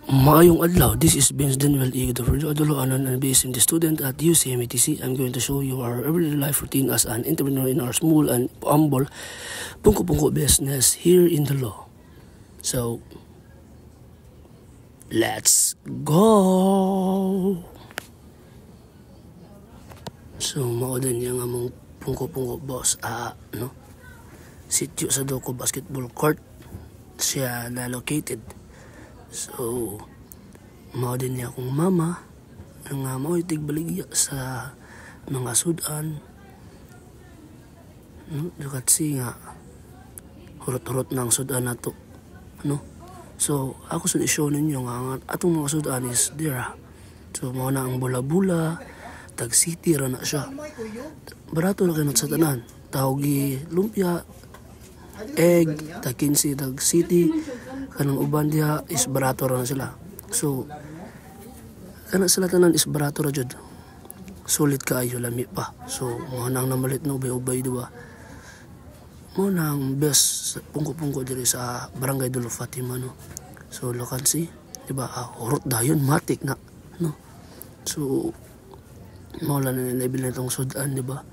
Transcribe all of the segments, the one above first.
Maayong adlaw, this is Vince Daniel Igdo Adoloanan and based in the student at UCMETC. I'm going to show you our everyday life routine as an entrepreneur in our small and humble pungko-pungko business here in the law. So, let's go! So, maodan niya nga mong pungko-pungko boss, sityo sa Doko Basketball Court siya na-located. So, mao din niya akong mama nga mao tigbaligya sa mga sudan, no? Dukat si nga hurot-hurot ng sudan nato, no? So, ako sud i-show ninyo nga atong mga sudan is there. So, mao na ang bula-bula, tag city ra na siya. Barato na kayo sa tanan. Tawgi lumpia, egg, tag 15, tag city. Kanang uban diha is barato ra na sila. So, kana sila tanan is barato ra jud. Sulit kaayo lami pa. So, mo nang namalit no ubay-ubay diba. Mo nang best pungko-pungko diri sa Barangay Dulo Fatima, no. So, lokan si, diba, hurot dayon matik na, no. So, mo lang na level na itong sudan, diba.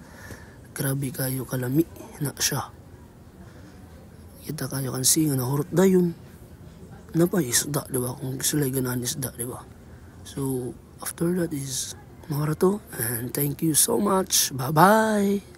Grabe kayo kalami na siya. Kita kayo kan si nga hurot dayon. Na pa isda, diba? Kung sila ganahan isda, diba? So, after that is mga rato. And thank you so much. Bye-bye!